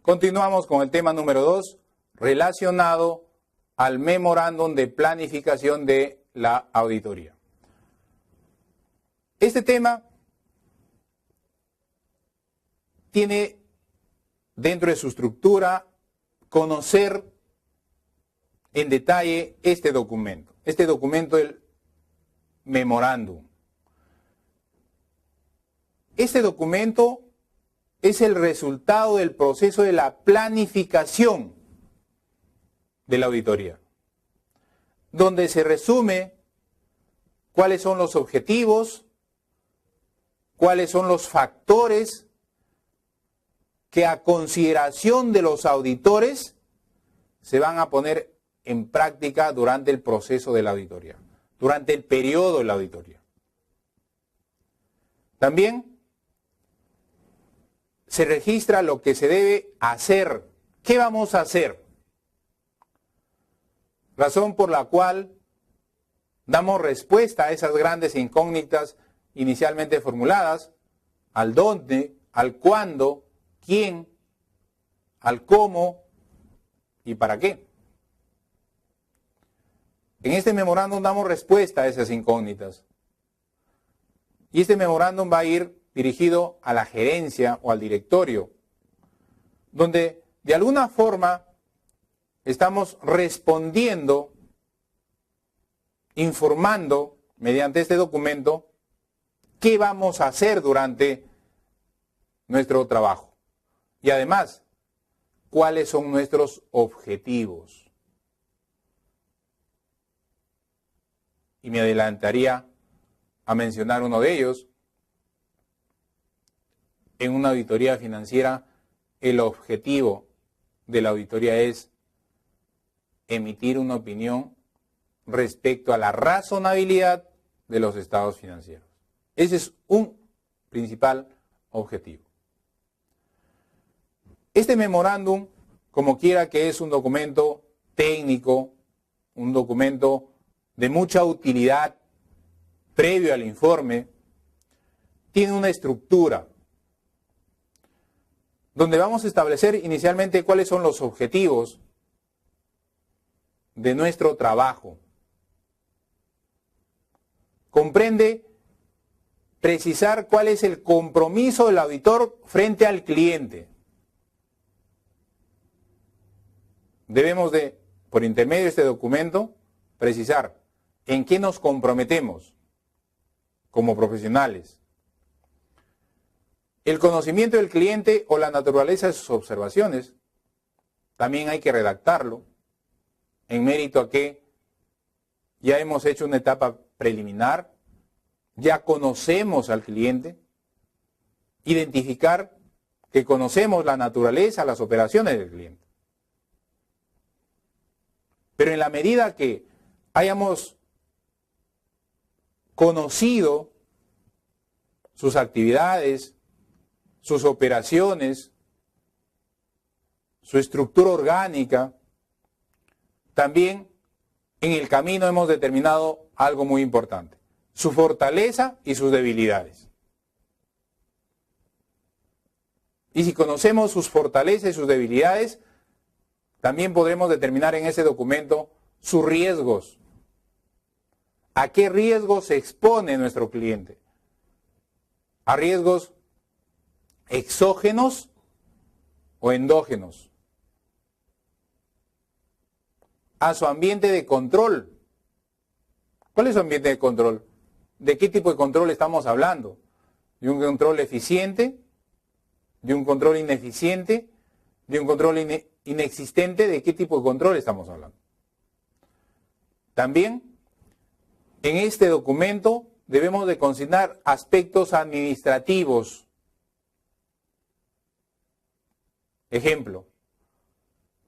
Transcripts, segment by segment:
Continuamos con el tema número 2, relacionado al memorándum de planificación de la auditoría. Este tema tiene dentro de su estructura conocer en detalle este documento del memorándum. Este documento es el resultado del proceso de la planificación de la auditoría, donde se resume cuáles son los objetivos, cuáles son los factores que a consideración de los auditores se van a poner en práctica durante el proceso de la auditoría, durante el periodo de la auditoría. También se registra lo que se debe hacer. ¿Qué vamos a hacer? Razón por la cual damos respuesta a esas grandes incógnitas inicialmente formuladas, al dónde, al cuándo, quién, al cómo y para qué. En este memorándum damos respuesta a esas incógnitas. Y este memorándum va a ir dirigido a la gerencia o al directorio, donde de alguna forma estamos respondiendo, informando mediante este documento qué vamos a hacer durante nuestro trabajo. Y además, cuáles son nuestros objetivos. Y me adelantaría a mencionar uno de ellos. En una auditoría financiera, el objetivo de la auditoría es emitir una opinión respecto a la razonabilidad de los estados financieros. Ese es un principal objetivo. Este memorándum, como quiera que es un documento técnico, un documento de mucha utilidad previo al informe, tiene una estructura donde vamos a establecer inicialmente cuáles son los objetivos de nuestro trabajo. Comprende precisar cuál es el compromiso del auditor frente al cliente. Debemos de, por intermedio de este documento, precisar en qué nos comprometemos como profesionales. El conocimiento del cliente o la naturaleza de sus observaciones, también hay que redactarlo, en mérito a que ya hemos hecho una etapa preliminar, ya conocemos al cliente, identificar que conocemos la naturaleza, las operaciones del cliente. Pero en la medida que hayamos conocido sus actividades, sus operaciones, su estructura orgánica, también en el camino hemos determinado algo muy importante: su fortaleza y sus debilidades. Y si conocemos sus fortalezas y sus debilidades, también podremos determinar en ese documento sus riesgos. ¿A qué riesgos se expone nuestro cliente? ¿A riesgos exógenos o endógenos? A su ambiente de control. ¿Cuál es su ambiente de control? ¿De qué tipo de control estamos hablando? ¿De un control eficiente? ¿De un control ineficiente? ¿De un control inexistente? ¿De qué tipo de control estamos hablando? También en este documento debemos de consignar aspectos administrativos. Ejemplo,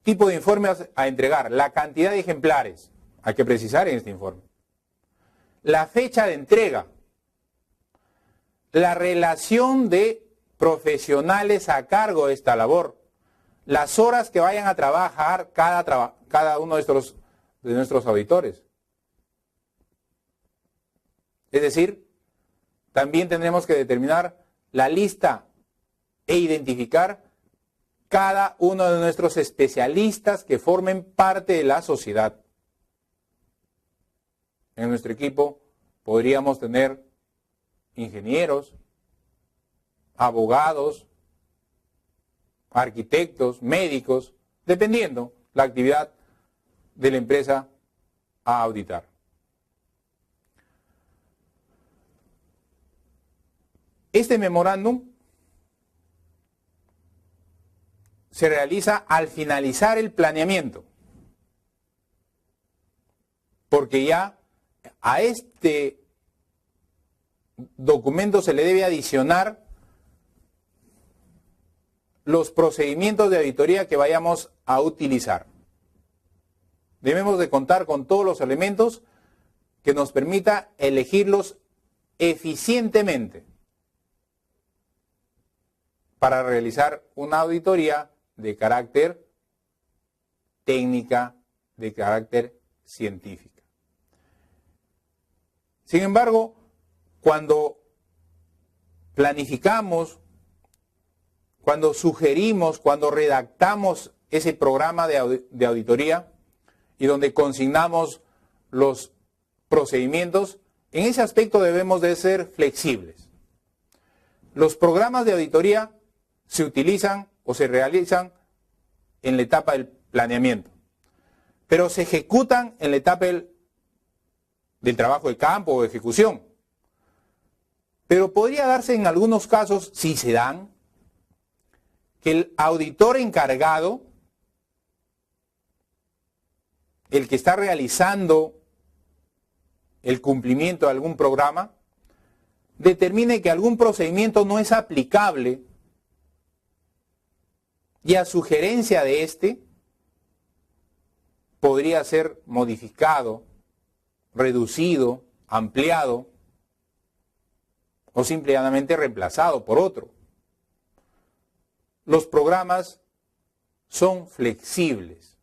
tipo de informe a entregar, la cantidad de ejemplares, hay que precisar en este informe, la fecha de entrega, la relación de profesionales a cargo de esta labor, las horas que vayan a trabajar cada uno de nuestros auditores. Es decir, también tendremos que determinar la lista e identificar cada uno de nuestros especialistas que formen parte de la sociedad. En nuestro equipo podríamos tener ingenieros, abogados, arquitectos, médicos, dependiendo la actividad de la empresa a auditar. Este memorándum se realiza al finalizar el planeamiento, porque ya a este documento se le debe adicionar los procedimientos de auditoría que vayamos a utilizar. Debemos de contar con todos los elementos que nos permita elegirlos eficientemente para realizar una auditoría de carácter técnica, de carácter científica. Sin embargo, cuando planificamos, cuando sugerimos, cuando redactamos ese programa de auditoría y donde consignamos los procedimientos, en ese aspecto debemos de ser flexibles. Los programas de auditoría se utilizan o se realizan en la etapa del planeamiento, pero se ejecutan en la etapa del trabajo de campo o de ejecución. Pero podría darse en algunos casos, si se dan, que el auditor encargado, el que está realizando el cumplimiento de algún programa, determine que algún procedimiento no es aplicable y a sugerencia de éste podría ser modificado, reducido, ampliado o simplemente reemplazado por otro. Los programas son flexibles,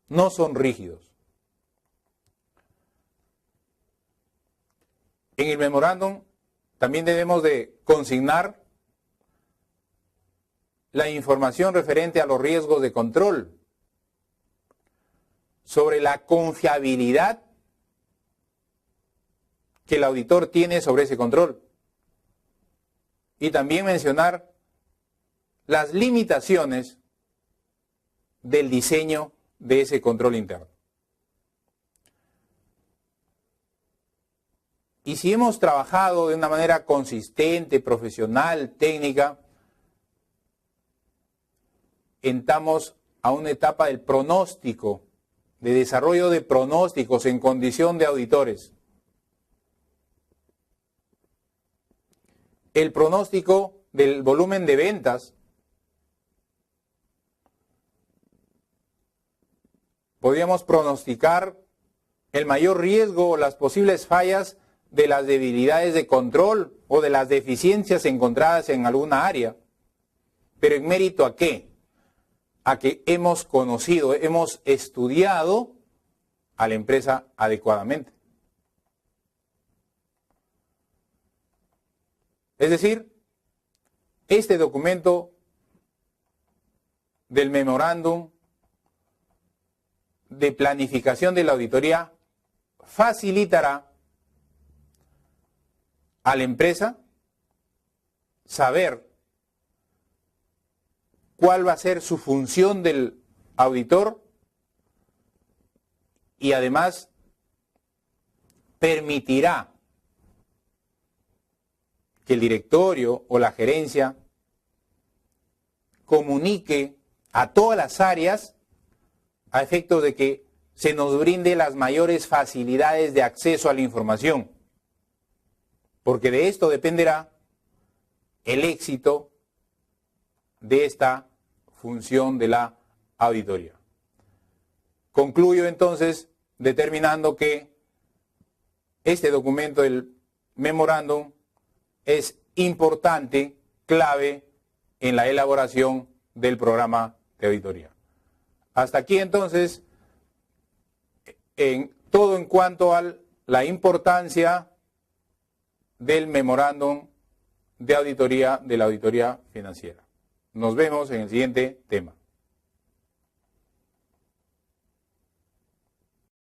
no son rígidos. En el memorándum también debemos de consignar la información referente a los riesgos de control, sobre la confiabilidad que el auditor tiene sobre ese control. Y también mencionar las limitaciones del diseño de ese control interno. Y si hemos trabajado de una manera consistente, profesional, técnica, entramos a una etapa del pronóstico, de desarrollo de pronósticos en condición de auditores. El pronóstico del volumen de ventas podríamos pronosticar el mayor riesgo o las posibles fallas de las debilidades de control o de las deficiencias encontradas en alguna área. ¿Pero en mérito a qué? A que hemos conocido, hemos estudiado a la empresa adecuadamente. Es decir, este documento del memorándum de planificación de la auditoría facilitará a la empresa saber cuál va a ser su función del auditor y además permitirá que el directorio o la gerencia comunique a todas las áreas a efectos de que se nos brinde las mayores facilidades de acceso a la información, porque de esto dependerá el éxito de esta función de la auditoría. Concluyo entonces determinando que este documento del memorándum es importante, clave en la elaboración del programa de auditoría. Hasta aquí entonces, en todo en cuanto a la importancia del memorándum de auditoría de la auditoría financiera. Nos vemos en el siguiente tema.